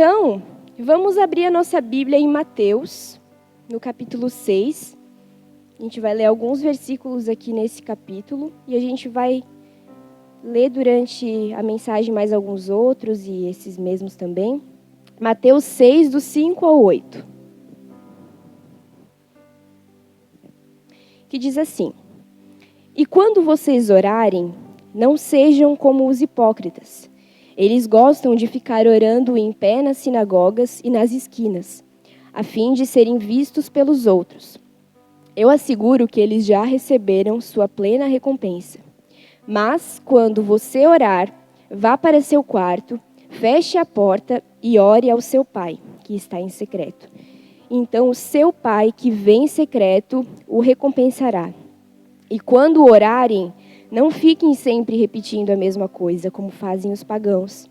Então, vamos abrir a nossa Bíblia em Mateus, no capítulo 6. A gente vai ler alguns versículos aqui nesse capítulo e a gente vai ler durante a mensagem mais alguns outros e esses mesmos também. Mateus 6, do 5 ao 8. Que diz assim: E quando vocês orarem, não sejam como os hipócritas. Eles gostam de ficar orando em pé nas sinagogas e nas esquinas, a fim de serem vistos pelos outros. Eu asseguro que eles já receberam sua plena recompensa. Mas, quando você orar, vá para seu quarto, feche a porta e ore ao seu pai, que está em secreto. Então, o seu pai, que vem em secreto, o recompensará. E quando orarem, não fiquem sempre repetindo a mesma coisa, como fazem os pagãos.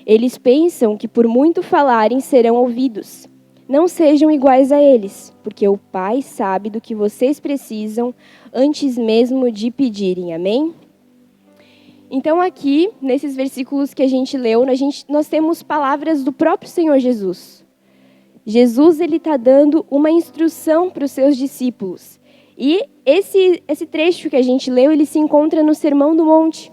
Eles pensam que por muito falarem serão ouvidos. Não sejam iguais a eles, porque o Pai sabe do que vocês precisam antes mesmo de pedirem. Amém? Então aqui, nesses versículos que a gente leu, nós temos palavras do próprio Senhor Jesus. Jesus está dando uma instrução para os seus discípulos. E esse trecho que a gente leu, ele se encontra no Sermão do Monte.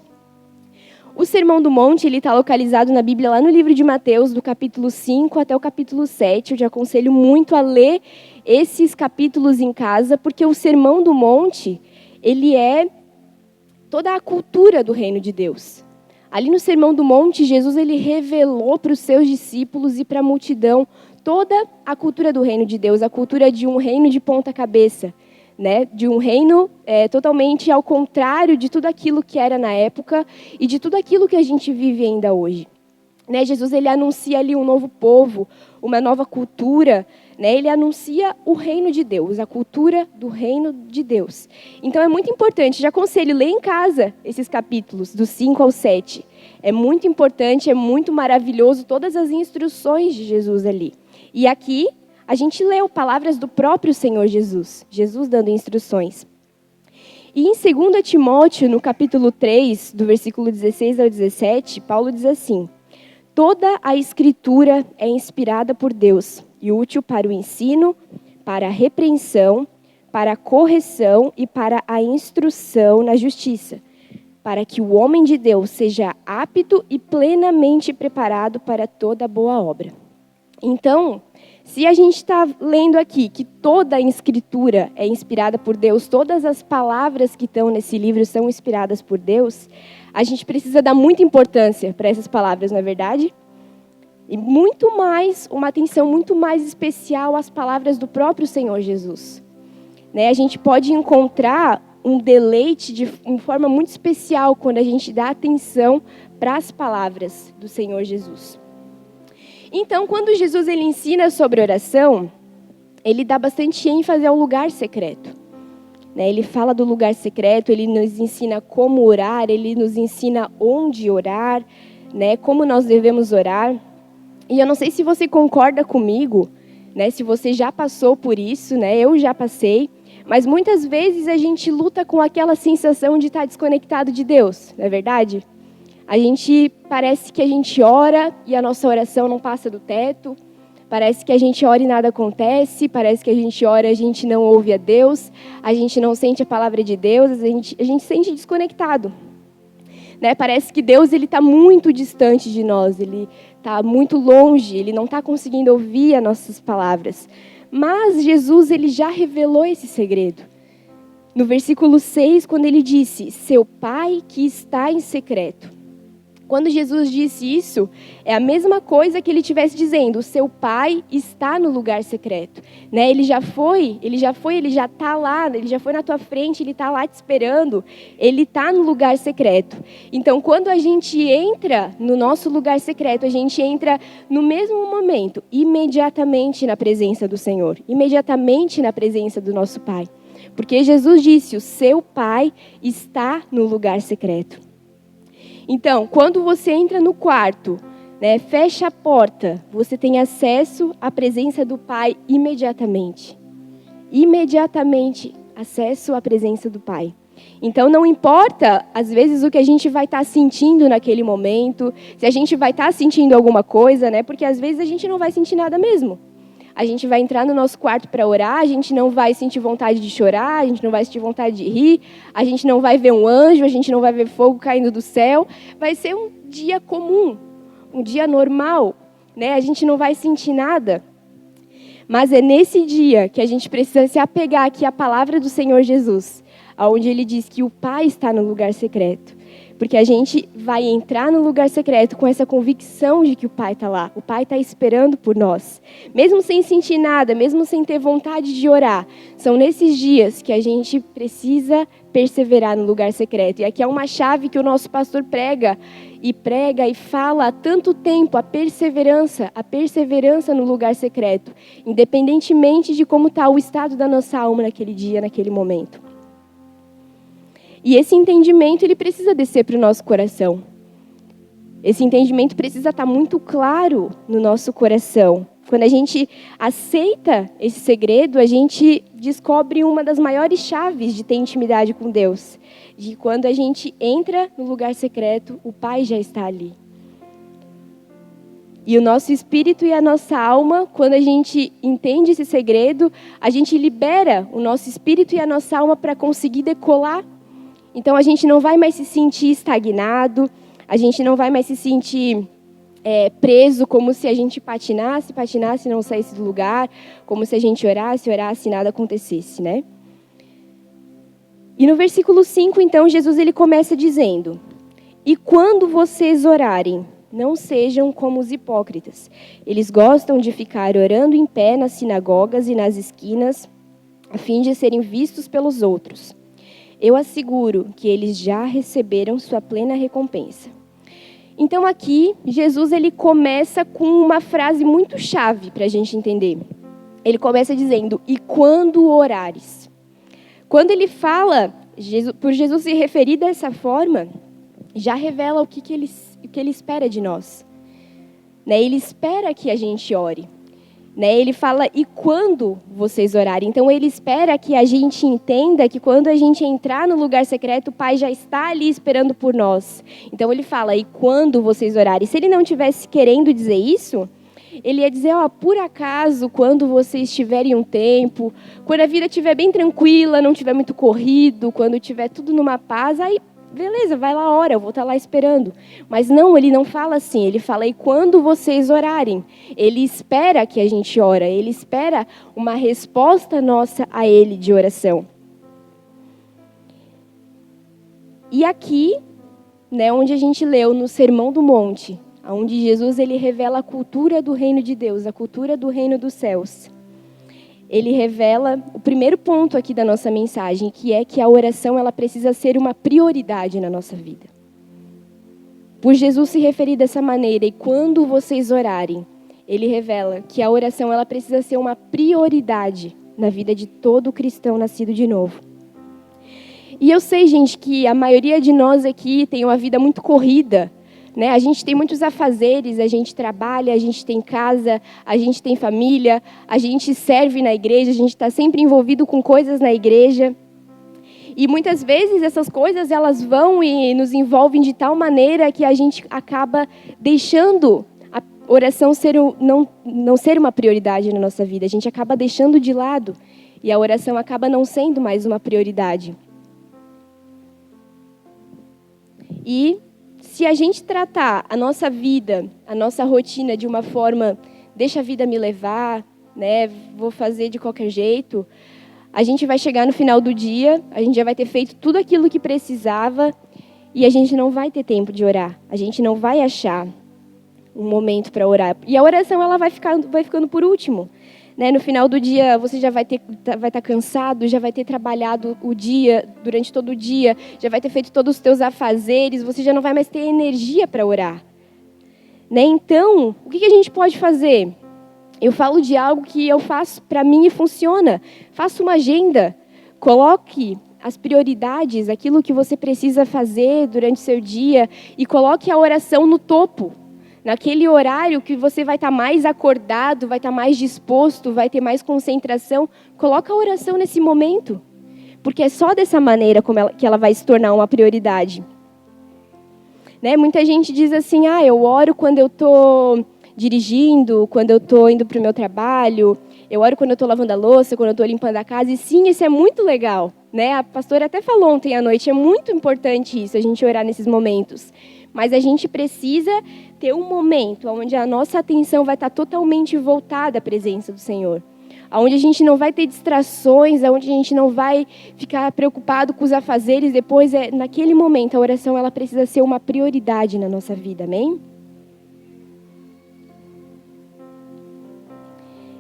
O Sermão do Monte está localizado na Bíblia, lá no livro de Mateus, do capítulo 5 até o capítulo 7. Eu te aconselho muito a ler esses capítulos em casa, porque o Sermão do Monte, ele é toda a cultura do reino de Deus. Ali no Sermão do Monte, Jesus ele revelou para os seus discípulos e para a multidão toda a cultura do reino de Deus, a cultura de um reino de ponta cabeça. Né, de um reino totalmente ao contrário de tudo aquilo que era na época e de tudo aquilo que a gente vive ainda hoje. Né, Jesus ele anuncia ali um novo povo, uma nova cultura, né, ele anuncia o reino de Deus, a cultura do reino de Deus. Então é muito importante, já aconselho, ler em casa esses capítulos, do 5 ao 7. É muito importante, é muito maravilhoso todas as instruções de Jesus ali. E aqui a gente leu palavras do próprio Senhor Jesus, Jesus dando instruções. E em 2 Timóteo, no capítulo 3, do versículo 16 ao 17, Paulo diz assim: Toda a Escritura é inspirada por Deus e útil para o ensino, para a repreensão, para a correção e para a instrução na justiça, para que o homem de Deus seja apto e plenamente preparado para toda boa obra. Então, se a gente está lendo aqui que toda a Escritura é inspirada por Deus, todas as palavras que estão nesse livro são inspiradas por Deus, a gente precisa dar muita importância para essas palavras, não é verdade? E muito mais, uma atenção muito mais especial às palavras do próprio Senhor Jesus. Né? A gente pode encontrar um deleite de uma forma muito especial quando a gente dá atenção para as palavras do Senhor Jesus. Então, quando Jesus ele ensina sobre oração, ele dá bastante ênfase ao lugar secreto. Né? Ele fala do lugar secreto, ele nos ensina como orar, ele nos ensina onde orar, né? Como nós devemos orar. E eu não sei se você concorda comigo, né? Se você já passou por isso, né? Eu já passei, mas muitas vezes a gente luta com aquela sensação de estar desconectado de Deus, não é verdade? Parece que a gente ora e a nossa oração não passa do teto. Parece que a gente ora e nada acontece. Parece que a gente ora e a gente não ouve a Deus. A gente não sente a palavra de Deus. A gente se sente desconectado. Né? Parece que Deus está muito distante de nós. Ele está muito longe. Ele não está conseguindo ouvir as nossas palavras. Mas Jesus ele já revelou esse segredo. No versículo 6, quando ele disse, seu Pai que está em secreto. Quando Jesus disse isso, é a mesma coisa que ele estivesse dizendo, o seu Pai está no lugar secreto. Né? Ele já está lá, ele já foi na tua frente, ele está lá te esperando, ele está no lugar secreto. Então, quando a gente entra no nosso lugar secreto, a gente entra no mesmo momento, imediatamente na presença do Senhor, imediatamente na presença do nosso Pai. Porque Jesus disse, o seu Pai está no lugar secreto. Então, quando você entra no quarto, né, fecha a porta, você tem acesso à presença do Pai imediatamente. Imediatamente, acesso à presença do Pai. Então, não importa, às vezes, o que a gente vai estar sentindo naquele momento, se a gente vai estar sentindo alguma coisa, né? Porque, às vezes, a gente não vai sentir nada mesmo. A gente vai entrar no nosso quarto para orar, a gente não vai sentir vontade de chorar, a gente não vai sentir vontade de rir, a gente não vai ver um anjo, a gente não vai ver fogo caindo do céu. Vai ser um dia comum, um dia normal, né? A gente não vai sentir nada. Mas é nesse dia que a gente precisa se apegar aqui à palavra do Senhor Jesus, onde Ele diz que o Pai está no lugar secreto. Porque a gente vai entrar no lugar secreto com essa convicção de que o Pai está lá. O Pai está esperando por nós. Mesmo sem sentir nada, mesmo sem ter vontade de orar. São nesses dias que a gente precisa perseverar no lugar secreto. E aqui é uma chave que o nosso pastor prega e fala há tanto tempo, a perseverança no lugar secreto. Independentemente de como está o estado da nossa alma naquele dia, naquele momento. E esse entendimento, ele precisa descer para o nosso coração. Esse entendimento precisa estar muito claro no nosso coração. Quando a gente aceita esse segredo, a gente descobre uma das maiores chaves de ter intimidade com Deus. De quando a gente entra no lugar secreto, o Pai já está ali. E o nosso espírito e a nossa alma, quando a gente entende esse segredo, a gente libera o nosso espírito e a nossa alma para conseguir decolar. Então, a gente não vai mais se sentir estagnado, a gente não vai mais se sentir preso, como se a gente patinasse e não saísse do lugar, como se a gente orasse e nada acontecesse, né? E no versículo 5, então, Jesus ele começa dizendo: "E quando vocês orarem, não sejam como os hipócritas. Eles gostam de ficar orando em pé nas sinagogas e nas esquinas, a fim de serem vistos pelos outros. Eu asseguro que eles já receberam sua plena recompensa." Então aqui, Jesus ele começa com uma frase muito chave para a gente entender. Ele começa dizendo: "E quando orares?" Quando ele fala, por Jesus se referir dessa forma, já revela o que ele espera de nós. Né? Ele espera que a gente ore. Né? Ele fala: "E quando vocês orarem?" Então, ele espera que a gente entenda que quando a gente entrar no lugar secreto, o Pai já está ali esperando por nós. Então, ele fala: "E quando vocês orarem?" Se ele não tivesse querendo dizer isso, ele ia dizer: por acaso, quando vocês tiverem um tempo, quando a vida estiver bem tranquila, não estiver muito corrido, quando estiver tudo numa paz, aí beleza, vai lá, ora, eu vou estar lá esperando. Mas não, ele não fala assim, ele fala: "E quando vocês orarem?" Ele espera que a gente ora, ele espera uma resposta nossa a ele de oração. E aqui, né, onde a gente leu no Sermão do Monte, onde Jesus ele revela a cultura do reino de Deus, a cultura do reino dos céus. Ele revela o primeiro ponto aqui da nossa mensagem, que é que a oração ela precisa ser uma prioridade na nossa vida. Por Jesus se referir dessa maneira, "E quando vocês orarem", ele revela que a oração ela precisa ser uma prioridade na vida de todo cristão nascido de novo. E eu sei, gente, que a maioria de nós aqui tem uma vida muito corrida, né? A gente tem muitos afazeres, a gente trabalha, a gente tem casa, a gente tem família, a gente serve na igreja, a gente está sempre envolvido com coisas na igreja. E muitas vezes essas coisas elas vão e nos envolvem de tal maneira que a gente acaba deixando a oração não ser uma prioridade na nossa vida. A gente acaba deixando de lado e a oração acaba não sendo mais uma prioridade. E se a gente tratar a nossa vida, a nossa rotina de uma forma, deixa a vida me levar, né, vou fazer de qualquer jeito, a gente vai chegar no final do dia, a gente já vai ter feito tudo aquilo que precisava e a gente não vai ter tempo de orar. A gente não vai achar um momento para orar. E a oração ela vai ficando por último. Né? No final do dia, você já vai estar cansado, já vai ter trabalhado o dia, durante todo o dia, já vai ter feito todos os teus afazeres, você já não vai mais ter energia para orar. Né? Então, o que a gente pode fazer? Eu falo de algo que eu faço para mim e funciona. Faça uma agenda, coloque as prioridades, aquilo que você precisa fazer durante o seu dia e coloque a oração no topo. Naquele horário que você vai estar mais acordado, vai estar mais disposto, vai ter mais concentração, coloca a oração nesse momento. porque é só dessa maneira que ela vai se tornar uma prioridade. Né? Muita gente diz assim, eu oro quando eu estou dirigindo, quando eu estou indo para o meu trabalho, eu oro quando eu estou lavando a louça, quando eu estou limpando a casa, e sim, isso é muito legal. Né? A pastora até falou ontem à noite, é muito importante isso, a gente orar nesses momentos. Mas a gente precisa ter um momento onde a nossa atenção vai estar totalmente voltada à presença do Senhor. Onde a gente não vai ter distrações, onde a gente não vai ficar preocupado com os afazeres. Depois, naquele momento, a oração ela precisa ser uma prioridade na nossa vida, amém?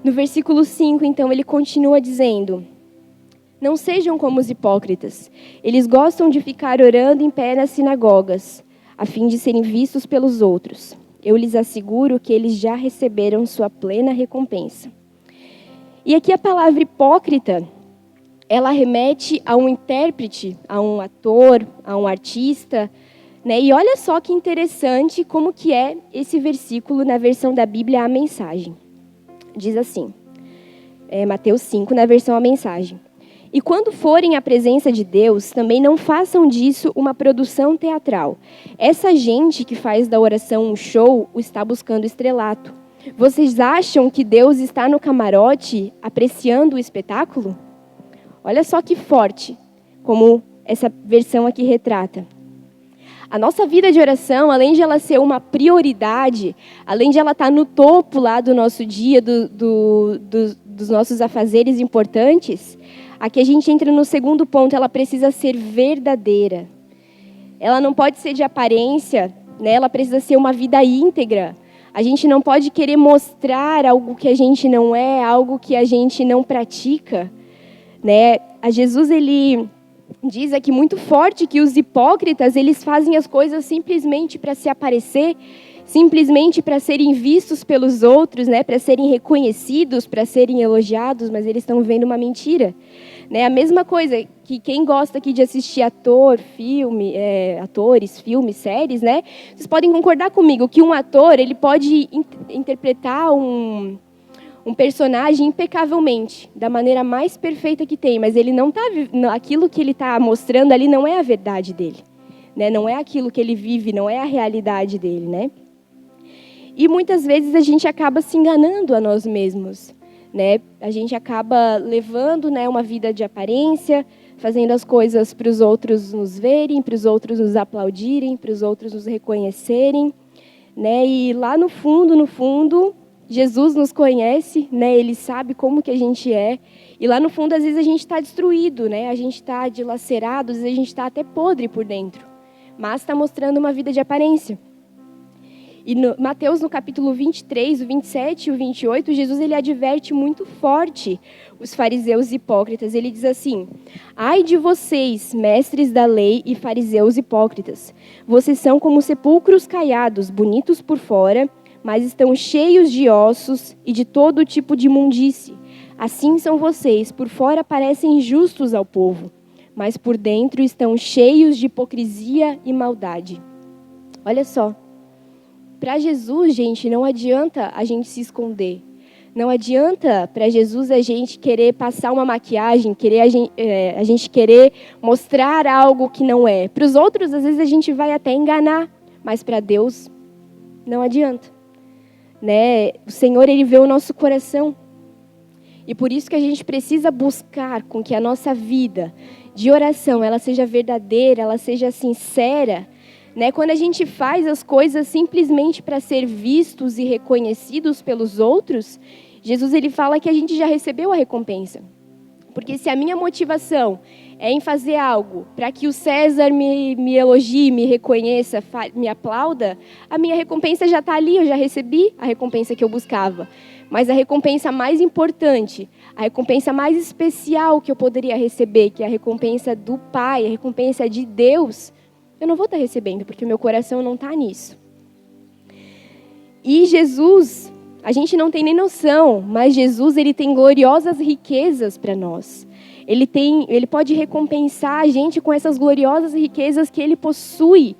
No versículo 5, então, ele continua dizendo: não sejam como os hipócritas. Eles gostam de ficar orando em pé nas sinagogas, a fim de serem vistos pelos outros. Eu lhes asseguro que eles já receberam sua plena recompensa. E aqui a palavra hipócrita, ela remete a um intérprete, a um ator, a um artista, né? E olha só que interessante como que é esse versículo na versão da Bíblia, a Mensagem. Diz assim, Mateus 5, na versão a Mensagem. E quando forem à presença de Deus, também não façam disso uma produção teatral. Essa gente que faz da oração um show, está buscando estrelato. Vocês acham que Deus está no camarote apreciando o espetáculo? Olha só que forte, como essa versão aqui retrata. A nossa vida de oração, além de ela ser uma prioridade, além de ela estar no topo lá do nosso dia, dos nossos afazeres importantes, aqui a gente entra no segundo ponto, ela precisa ser verdadeira. Ela não pode ser de aparência, né? Ela precisa ser uma vida íntegra. A gente não pode querer mostrar algo que a gente não é, algo que a gente não pratica. Né? A Jesus, ele diz aqui muito forte que os hipócritas, eles fazem as coisas simplesmente para se aparecer, simplesmente para serem vistos pelos outros, né? Para serem reconhecidos, para serem elogiados, mas eles estão vendo uma mentira. Né? A mesma coisa que quem gosta aqui de assistir atores, filmes, séries, né? Vocês podem concordar comigo que um ator ele pode interpretar um personagem impecavelmente, da maneira mais perfeita que tem, mas ele não tá, aquilo que ele está mostrando ali não é a verdade dele, né? Não é aquilo que ele vive, não é a realidade dele, né? E muitas vezes a gente acaba se enganando a nós mesmos, né? A gente acaba levando, né, uma vida de aparência, fazendo as coisas para os outros nos verem, para os outros nos aplaudirem, para os outros nos reconhecerem, né? E lá no fundo, Jesus nos conhece, né? Ele sabe como que a gente é. E lá no fundo, às vezes, a gente está destruído, né? A gente está dilacerado, às vezes a gente está até podre por dentro. Mas está mostrando uma vida de aparência. E Mateus, no capítulo 23, o 27 e o 28, Jesus ele adverte muito forte os fariseus hipócritas. Ele diz assim: ai de vocês, mestres da lei e fariseus hipócritas. Vocês são como sepulcros caiados, bonitos por fora, mas estão cheios de ossos e de todo tipo de imundície. Assim são vocês, por fora parecem justos ao povo, mas por dentro estão cheios de hipocrisia e maldade. Olha só. Para Jesus, gente, não adianta a gente se esconder. Não adianta para Jesus a gente querer passar uma maquiagem, a gente querer mostrar algo que não é. Para os outros, às vezes, a gente vai até enganar, mas para Deus, não adianta. Né? O Senhor, Ele vê o nosso coração. E por isso que a gente precisa buscar com que a nossa vida de oração ela seja verdadeira, ela seja sincera. Né? Quando a gente faz as coisas simplesmente para ser vistos e reconhecidos pelos outros, Jesus ele fala que a gente já recebeu a recompensa. Porque se a minha motivação é em fazer algo para que o César me elogie, me reconheça, me aplauda, a minha recompensa já está ali, eu já recebi a recompensa que eu buscava. Mas a recompensa mais importante, a recompensa mais especial que eu poderia receber, que é a recompensa do Pai, a recompensa de Deus, eu não vou estar recebendo, porque o meu coração não está nisso. E Jesus, a gente não tem nem noção, mas Jesus ele tem gloriosas riquezas para nós. Ele pode recompensar a gente com essas gloriosas riquezas que Ele possui,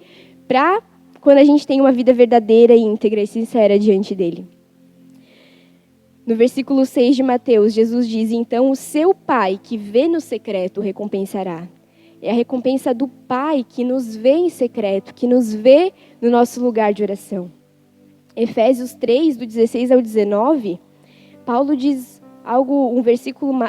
para quando a gente tem uma vida verdadeira, íntegra e sincera diante dEle. No versículo 6 de Mateus, Jesus diz: então o seu Pai que vê no secreto o recompensará. É a recompensa do Pai que nos vê em secreto, que nos vê no nosso lugar de oração. Efésios 3, do 16 ao 19, Paulo diz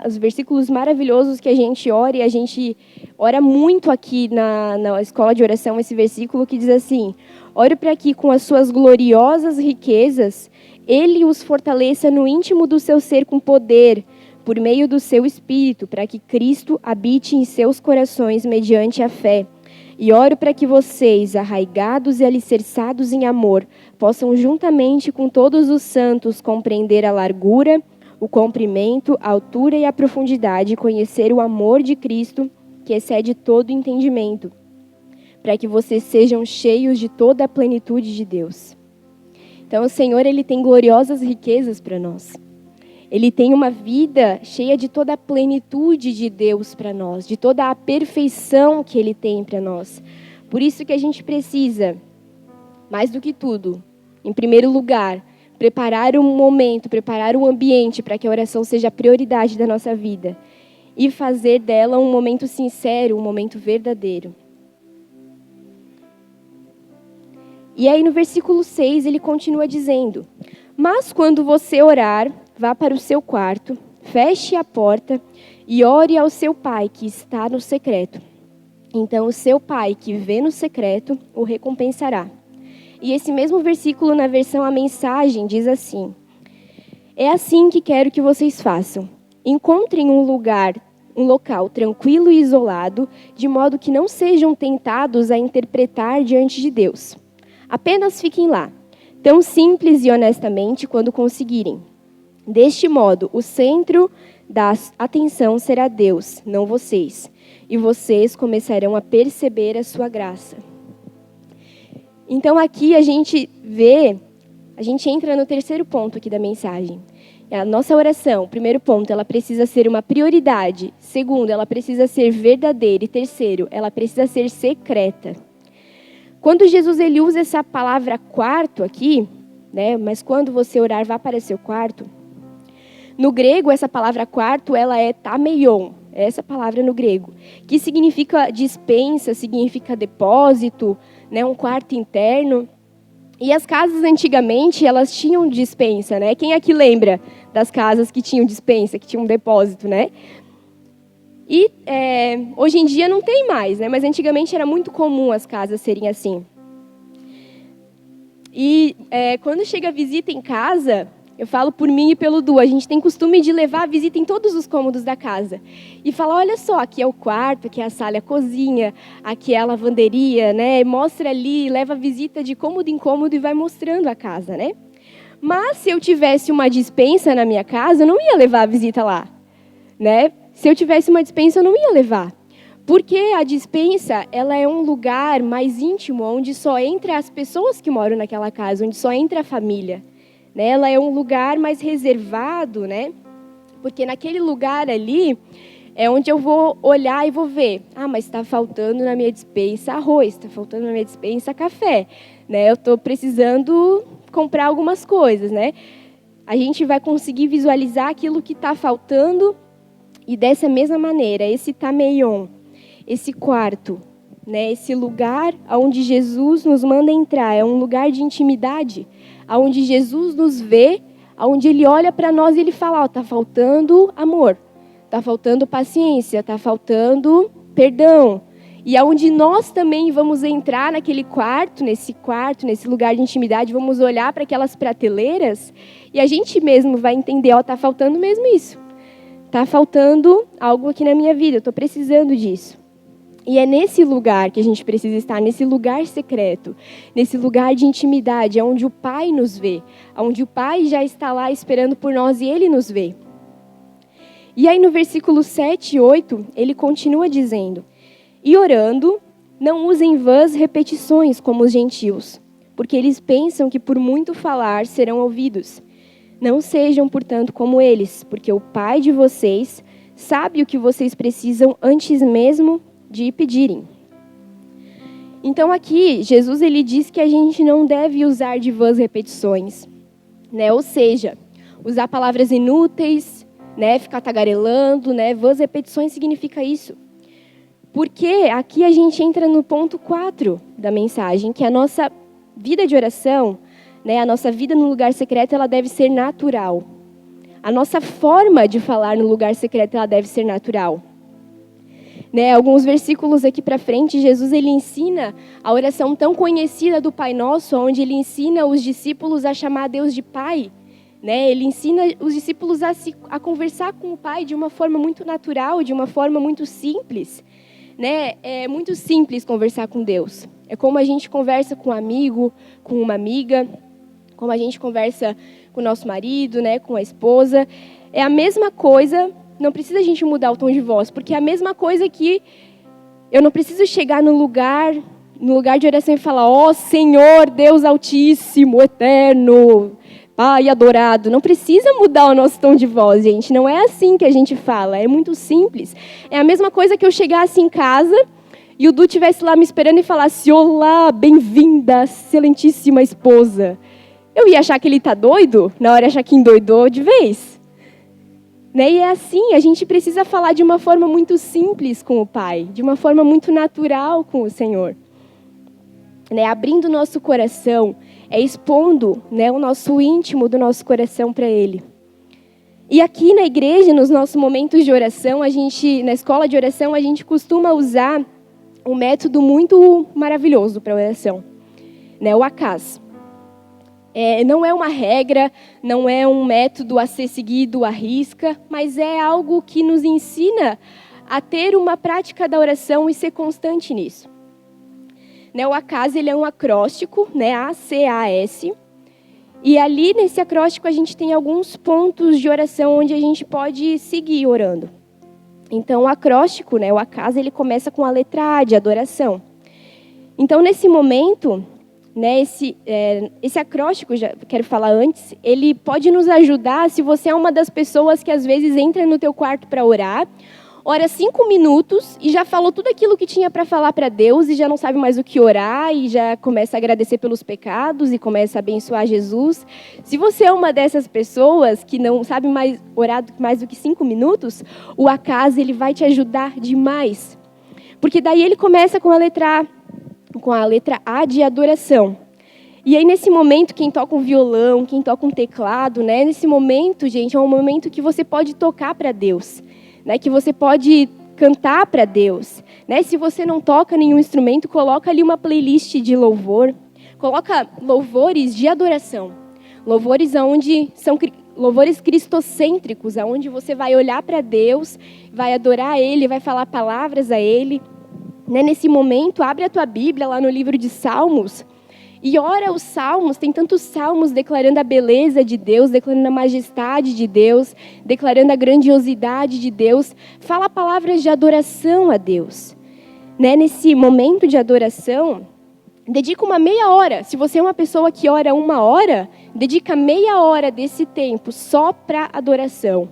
os versículos maravilhosos que a gente ora, e a gente ora muito aqui na escola de oração, esse versículo que diz assim: ore para que com as suas gloriosas riquezas, ele os fortaleça no íntimo do seu ser com poder, por meio do seu Espírito, para que Cristo habite em seus corações mediante a fé. E oro para que vocês, arraigados e alicerçados em amor, possam juntamente com todos os santos compreender a largura, o comprimento, a altura e a profundidade, e conhecer o amor de Cristo, que excede todo entendimento, para que vocês sejam cheios de toda a plenitude de Deus. Então, o Senhor, Ele tem gloriosas riquezas para nós. Ele tem uma vida cheia de toda a plenitude de Deus para nós, de toda a perfeição que Ele tem para nós. Por isso que a gente precisa, mais do que tudo, em primeiro lugar, preparar um momento, preparar um ambiente para que a oração seja a prioridade da nossa vida e fazer dela um momento sincero, um momento verdadeiro. E aí no versículo 6 ele continua dizendo: mas quando você orar, vá para o seu quarto, feche a porta e ore ao seu Pai que está no secreto. Então o seu Pai que vê no secreto o recompensará. E esse mesmo versículo na versão A Mensagem diz assim: é assim que quero que vocês façam. Encontrem um local tranquilo e isolado, de modo que não sejam tentados a interpretar diante de Deus. Apenas fiquem lá, tão simples e honestamente quando conseguirem. Deste modo, o centro da atenção será Deus, não vocês, e vocês começarão a perceber a sua graça. Então aqui a gente entra no terceiro ponto aqui da mensagem. A nossa oração, primeiro ponto, ela precisa ser uma prioridade. Segundo, ela precisa ser verdadeira. E terceiro, ela precisa ser secreta. Quando Jesus ele usa essa palavra quarto aqui, né, mas quando você orar, vá para seu quarto. No grego, essa palavra quarto, ela é tameion, é essa palavra no grego, que significa despensa, significa depósito, né, um quarto interno. E as casas antigamente, elas tinham despensa, né? Quem aqui lembra das casas que tinham despensa, que tinham um depósito, né? E hoje em dia não tem mais, né? Mas antigamente era muito comum as casas serem assim. E quando chega a visita em casa, eu falo por mim e pelo Du, a gente tem costume de levar a visita em todos os cômodos da casa. E falar, olha só, aqui é o quarto, aqui é a sala, é a cozinha, aqui é a lavanderia, né? Mostra ali, leva a visita de cômodo em cômodo e vai mostrando a casa, né? Mas se eu tivesse uma despensa na minha casa, eu não ia levar a visita lá, né? Se eu tivesse uma despensa, eu não ia levar. Porque a despensa, ela é um lugar mais íntimo, onde só entra as pessoas que moram naquela casa, onde só entra a família. Né? Ela é um lugar mais reservado, né? Porque naquele lugar ali é onde eu vou olhar e vou ver. Ah, mas está faltando na minha despensa arroz, está faltando na minha despensa café. Né? Eu estou precisando comprar algumas coisas. Né? A gente vai conseguir visualizar aquilo que está faltando. E dessa mesma maneira, esse tameion, esse quarto, né, esse lugar onde Jesus nos manda entrar, é um lugar de intimidade, onde Jesus nos vê, onde Ele olha para nós e Ele fala, está faltando amor, está faltando paciência, está faltando perdão. E aonde nós também vamos entrar nesse nesse lugar de intimidade, vamos olhar para aquelas prateleiras e a gente mesmo vai entender, está faltando mesmo isso. Está faltando algo aqui na minha vida, eu estou precisando disso. E é nesse lugar que a gente precisa estar, nesse lugar secreto, nesse lugar de intimidade, onde o Pai nos vê, onde o Pai já está lá esperando por nós e Ele nos vê. E aí no versículo 7 e 8, ele continua dizendo, e orando, não usem vãs repetições como os gentios, porque eles pensam que por muito falar serão ouvidos. Não sejam, portanto, como eles, porque o Pai de vocês sabe o que vocês precisam antes mesmo de pedirem. Então aqui, Jesus ele diz que a gente não deve usar de vãs repetições, né? Ou seja, usar palavras inúteis, né? Ficar tagarelando, né? Vãs repetições significa isso. Porque aqui a gente entra no ponto 4 da mensagem, que a nossa vida de oração, né? A nossa vida no lugar secreto, ela deve ser natural. A nossa forma de falar no lugar secreto, ela deve ser natural. Né, alguns versículos aqui para frente, Jesus ele ensina a oração tão conhecida do Pai Nosso, onde ele ensina os discípulos a chamar Deus de Pai. Né, ele ensina os discípulos a conversar com o Pai de uma forma muito natural, de uma forma muito simples. Né, é muito simples conversar com Deus. É como a gente conversa com um amigo, com uma amiga, como a gente conversa com o nosso marido, né, com a esposa. É a mesma coisa. Não precisa a gente mudar o tom de voz, porque é a mesma coisa que eu não preciso chegar no lugar de oração e falar: ó Senhor, Deus Altíssimo, Eterno, Pai adorado. Não precisa mudar o nosso tom de voz, gente. Não é assim que a gente fala, é muito simples. É a mesma coisa que eu chegasse em casa e o Du estivesse lá me esperando e falasse: olá, bem-vinda, excelentíssima esposa. Eu ia achar que ele está doido, na hora achar que endoidou de vez. Né? E é assim, a gente precisa falar de uma forma muito simples com o Pai, de uma forma muito natural com o Senhor. Né? Abrindo o nosso coração, expondo, né, o nosso íntimo do nosso coração para Ele. E aqui na igreja, nos nossos momentos de oração, na escola de oração, a gente costuma usar um método muito maravilhoso para a oração, né? O ACAS. Não é uma regra, não é um método a ser seguido à risca, mas é algo que nos ensina a ter uma prática da oração e ser constante nisso. Né, o ACAS ele é um acróstico, né, ACAS, e ali nesse acróstico a gente tem alguns pontos de oração onde a gente pode seguir orando. Então o acróstico, né, o ACAS, ele começa com a letra A de adoração. Então nesse momento, né, esse acróstico, já quero falar antes, ele pode nos ajudar se você é uma das pessoas que às vezes entra no teu quarto para orar, ora 5 minutos e já falou tudo aquilo que tinha para falar para Deus e já não sabe mais o que orar e já começa a agradecer pelos pecados e começa a abençoar Jesus. Se você é uma dessas pessoas que não sabe mais orar mais do que 5 minutos, o ACAS ele vai te ajudar demais. Porque daí ele começa com a letra A de adoração. E aí, nesse momento, quem toca um violão, quem toca um teclado, né? Nesse momento, gente, é um momento que você pode tocar para Deus, né? Que você pode cantar para Deus, né? Se você não toca nenhum instrumento, coloca ali uma playlist de louvor, coloca louvores de adoração, louvores onde são louvores cristocêntricos, aonde você vai olhar para Deus, vai adorar Ele, vai falar palavras a Ele. Né, nesse momento, abre a tua Bíblia lá no livro de Salmos e ora os salmos. Tem tantos salmos declarando a beleza de Deus, declarando a majestade de Deus, declarando a grandiosidade de Deus. Fala palavras de adoração a Deus. Né, nesse momento de adoração, dedica uma meia hora. Se você é uma pessoa que ora 1 hora, dedica meia hora desse tempo só para adoração.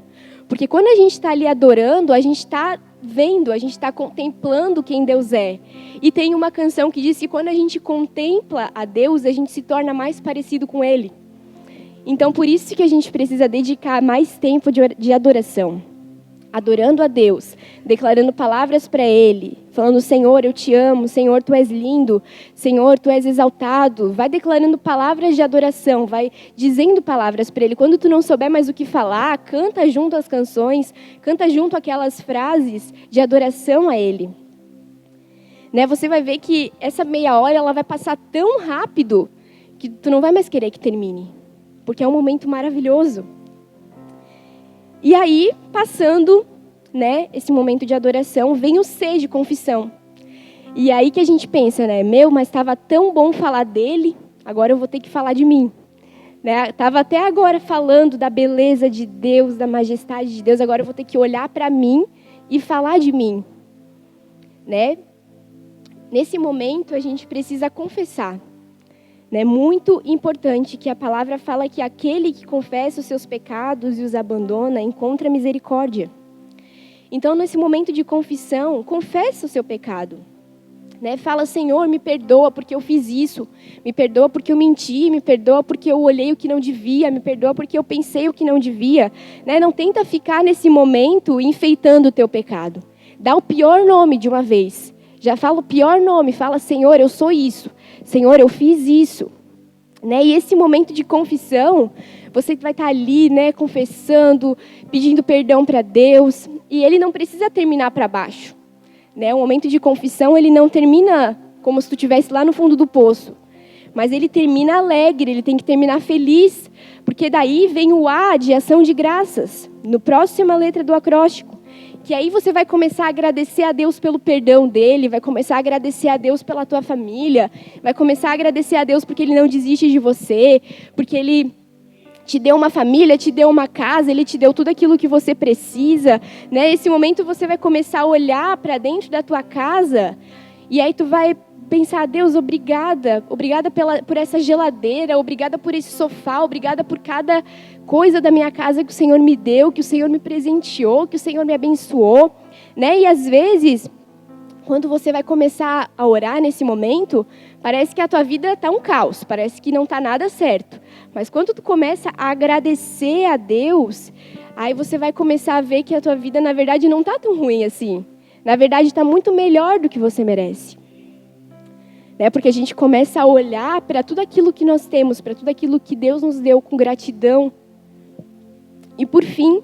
Porque quando a gente está ali adorando, a gente está vendo, a gente está contemplando quem Deus é. E tem uma canção que diz que quando a gente contempla a Deus, a gente se torna mais parecido com Ele. Então, por isso que a gente precisa dedicar mais tempo de adoração. Adorando a Deus, declarando palavras para Ele, falando: Senhor, eu te amo, Senhor, Tu és lindo, Senhor, Tu és exaltado. Vai declarando palavras de adoração, vai dizendo palavras para Ele. Quando tu não souber mais o que falar, canta junto às canções, canta junto aquelas frases de adoração a Ele. Né? Você vai ver que essa meia hora ela vai passar tão rápido que tu não vai mais querer que termine, porque é um momento maravilhoso. E aí, passando, né, esse momento de adoração, vem o C de confissão. E aí que a gente pensa, né, mas estava tão bom falar dele, agora eu vou ter que falar de mim. Né? Estava até agora falando da beleza de Deus, da majestade de Deus, agora eu vou ter que olhar para mim e falar de mim. Né? Nesse momento, a gente precisa confessar. É muito importante que a palavra fala que aquele que confessa os seus pecados e os abandona encontra misericórdia. Então, nesse momento de confissão, confessa o seu pecado. né? Fala, Senhor, me perdoa porque eu fiz isso, me perdoa porque eu menti, me perdoa porque eu olhei o que não devia, me perdoa porque eu pensei o que não devia, né? Não tenta ficar nesse momento enfeitando o teu pecado. Dá o pior nome de uma vez. Já fala o pior nome, fala, Senhor, eu sou isso, Senhor, eu fiz isso. Né? E esse momento de confissão, você vai estar ali, né, confessando, pedindo perdão para Deus, e ele não precisa terminar para baixo. Né? O momento de confissão, ele não termina como se tu estivesse lá no fundo do poço, mas ele termina alegre, ele tem que terminar feliz, porque daí vem o A de ação de graças, no próxima letra do acróstico, que aí você vai começar a agradecer a Deus pelo perdão dele, vai começar a agradecer a Deus pela tua família, vai começar a agradecer a Deus porque ele não desiste de você, porque ele te deu uma família, te deu uma casa, ele te deu tudo aquilo que você precisa, né? Nesse momento você vai começar a olhar para dentro da tua casa e aí tu vai pensar, Deus, obrigada por essa geladeira, obrigada por esse sofá, obrigada por cada coisa da minha casa que o Senhor me deu, que o Senhor me presenteou, que o Senhor me abençoou, né? E às vezes, quando você vai começar a orar nesse momento, parece que a tua vida está um caos, parece que não está nada certo. Mas quando tu começa a agradecer a Deus, aí você vai começar a ver que a tua vida, na verdade, não está tão ruim assim. Na verdade, está muito melhor do que você merece. Né? Porque a gente começa a olhar para tudo aquilo que nós temos, para tudo aquilo que Deus nos deu com gratidão. E por fim,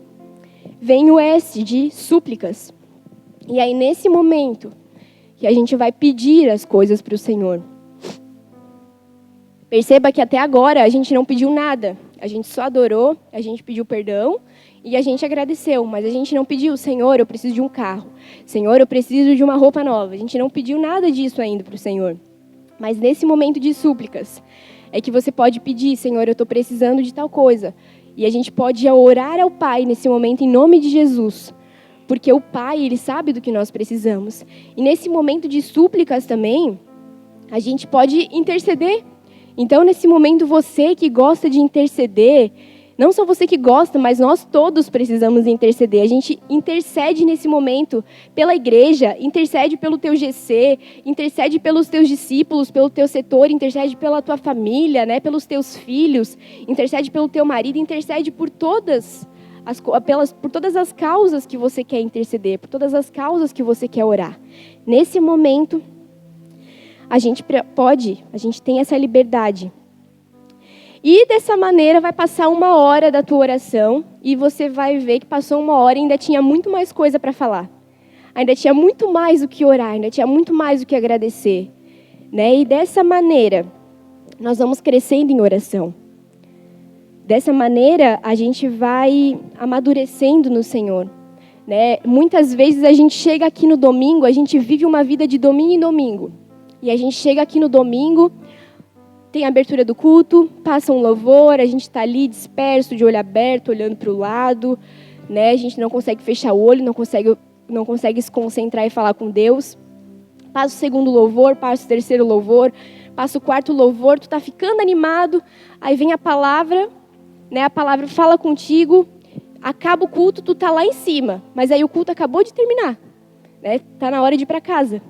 vem o S de súplicas. E aí, nesse momento, que a gente vai pedir as coisas para o Senhor. Perceba que até agora a gente não pediu nada. A gente só adorou, a gente pediu perdão e a gente agradeceu. Mas a gente não pediu, Senhor, eu preciso de um carro. Senhor, eu preciso de uma roupa nova. A gente não pediu nada disso ainda para o Senhor. Mas nesse momento de súplicas, é que você pode pedir, Senhor, eu estou precisando de tal coisa. E a gente pode orar ao Pai nesse momento em nome de Jesus. Porque o Pai, Ele sabe do que nós precisamos. E nesse momento de súplicas também, a gente pode interceder. Então, nesse momento, você que gosta de interceder, não só você que gosta, mas nós todos precisamos interceder. A gente intercede nesse momento pela igreja, intercede pelo teu GC, intercede pelos teus discípulos, pelo teu setor, intercede pela tua família, né, pelos teus filhos, intercede pelo teu marido, intercede por todas as causas que você quer interceder, por todas as causas que você quer orar. Nesse momento, a gente tem essa liberdade. E dessa maneira vai passar 1 hora da tua oração e você vai ver que passou 1 hora e ainda tinha muito mais coisa para falar. Ainda tinha muito mais o que orar, ainda tinha muito mais o que agradecer. Né? E dessa maneira, nós vamos crescendo em oração. Dessa maneira, a gente vai amadurecendo no Senhor. Né? Muitas vezes a gente chega aqui no domingo, a gente vive uma vida de domingo em domingo. E a gente chega aqui no domingo, tem a abertura do culto, passa um louvor, a gente está ali disperso, de olho aberto, olhando para o lado. Né? A gente não consegue fechar o olho, não consegue se concentrar e falar com Deus. Passa o segundo louvor, passa o terceiro louvor, passa o quarto louvor, tu está ficando animado, aí vem a palavra, né? A palavra fala contigo, acaba o culto, tu está lá em cima, mas aí o culto acabou de terminar, né? Tá na hora de ir para casa.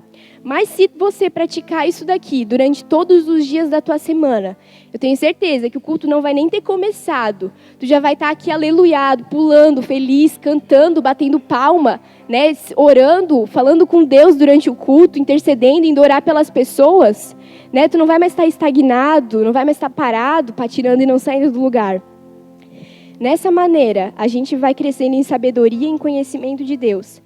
Mas se você praticar isso daqui durante todos os dias da tua semana, eu tenho certeza que o culto não vai nem ter começado. Tu já vai estar aqui aleluiado, pulando, feliz, cantando, batendo palma, né? Orando, falando com Deus durante o culto, intercedendo, indo orar pelas pessoas. Né? Tu não vai mais estar estagnado, não vai mais estar parado, patirando e não saindo do lugar. Nessa maneira, a gente vai crescendo em sabedoria e em conhecimento de Deus.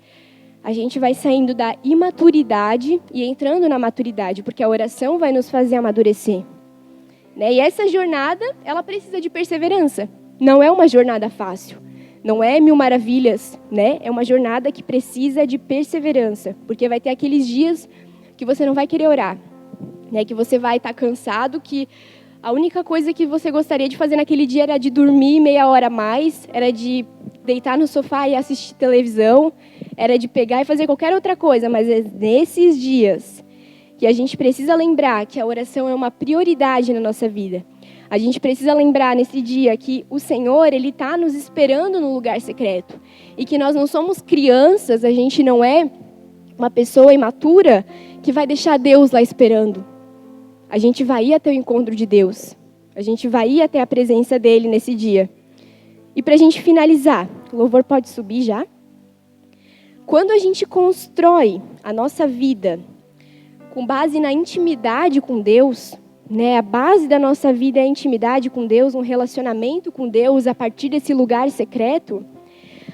A gente vai saindo da imaturidade e entrando na maturidade, porque a oração vai nos fazer amadurecer. Né? E essa jornada, ela precisa de perseverança. Não é uma jornada fácil. Não é 1000 maravilhas, né? É uma jornada que precisa de perseverança, porque vai ter aqueles dias que você não vai querer orar, né? Que você vai estar cansado, que a única coisa que você gostaria de fazer naquele dia era de dormir meia hora a mais, era de deitar no sofá e assistir televisão, era de pegar e fazer qualquer outra coisa, mas é nesses dias que a gente precisa lembrar que a oração é uma prioridade na nossa vida. A gente precisa lembrar nesse dia que o Senhor, Ele está nos esperando no lugar secreto. E que nós não somos crianças, a gente não é uma pessoa imatura que vai deixar Deus lá esperando. A gente vai ir até o encontro de Deus. A gente vai ir até a presença dele nesse dia. E para a gente finalizar, o louvor pode subir já? Quando a gente constrói a nossa vida com base na intimidade com Deus, né? A base da nossa vida é a intimidade com Deus, um relacionamento com Deus a partir desse lugar secreto,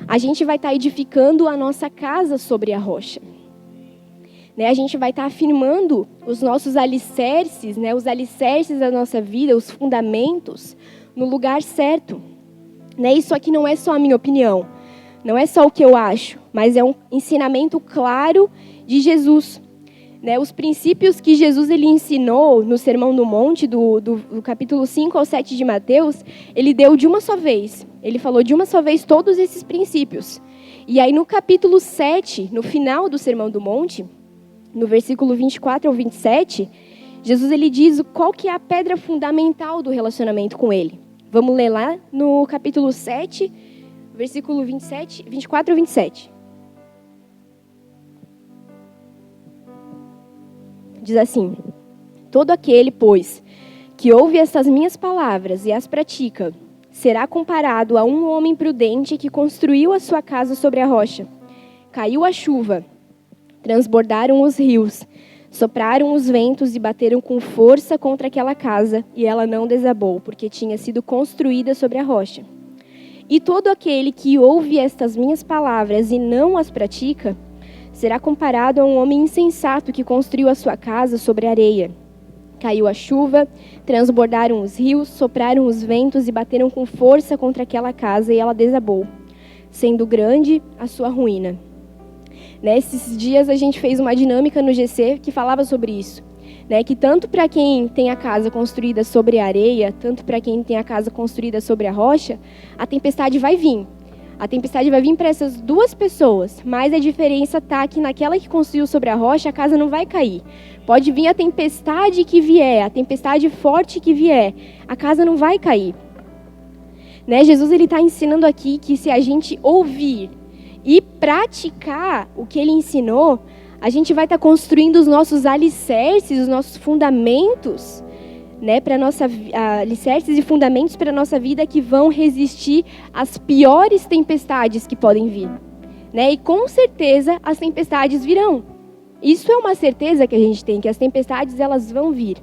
a gente vai estar edificando a nossa casa sobre a rocha. Né? A gente vai estar afirmando os nossos alicerces, né? Os alicerces da nossa vida, os fundamentos, no lugar certo. Né? Isso aqui não é só a minha opinião, não é só o que eu acho, mas é um ensinamento claro de Jesus. Né, os princípios que Jesus ele ensinou no Sermão do Monte, do capítulo 5 ao 7 de Mateus, ele deu de uma só vez. Ele falou de uma só vez todos esses princípios. E aí no capítulo 7, no final do Sermão do Monte, no versículo 24 ao 27, Jesus ele diz qual que é a pedra fundamental do relacionamento com ele. Vamos ler lá no capítulo 7, versículo 24 ao 27. Diz assim: todo aquele, pois, que ouve estas minhas palavras e as pratica, será comparado a um homem prudente que construiu a sua casa sobre a rocha. Caiu a chuva, transbordaram os rios, sopraram os ventos e bateram com força contra aquela casa, e ela não desabou, porque tinha sido construída sobre a rocha. E todo aquele que ouve estas minhas palavras e não as pratica, será comparado a um homem insensato que construiu a sua casa sobre areia. Caiu a chuva, transbordaram os rios, sopraram os ventos e bateram com força contra aquela casa, e ela desabou, sendo grande a sua ruína. Nesses dias a gente fez uma dinâmica no GC que falava sobre isso. Né? Que tanto para quem tem a casa construída sobre a areia, tanto para quem tem a casa construída sobre a rocha, a tempestade vai vir. A tempestade vai vir para essas duas pessoas, mas a diferença está que naquela que construiu sobre a rocha, a casa não vai cair. Pode vir a tempestade que vier, a tempestade forte que vier, a casa não vai cair. Né? Jesus está ensinando aqui que se a gente ouvir e praticar o que ele ensinou, a gente vai estar construindo os nossos alicerces, os nossos fundamentos, né, para nossa alicerces e fundamentos para a nossa vida que vão resistir às piores tempestades que podem vir. Né? E com certeza as tempestades virão. Isso é uma certeza que a gente tem, que as tempestades elas vão vir.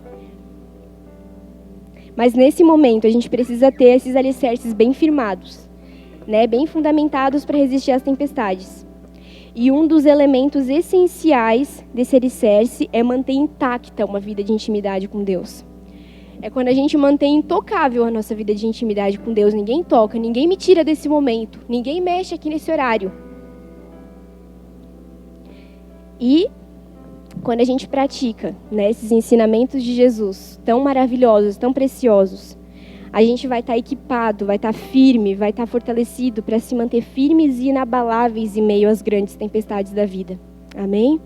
Mas nesse momento a gente precisa ter esses alicerces bem firmados, né, bem fundamentados para resistir às tempestades. E um dos elementos essenciais desse alicerce é manter intacta uma vida de intimidade com Deus. É quando a gente mantém intocável a nossa vida de intimidade com Deus. Ninguém toca, ninguém me tira desse momento. Ninguém mexe aqui nesse horário. E quando a gente pratica, né, esses ensinamentos de Jesus, tão maravilhosos, tão preciosos, a gente vai estar equipado, vai estar firme, vai estar fortalecido para se manter firmes e inabaláveis em meio às grandes tempestades da vida. Amém?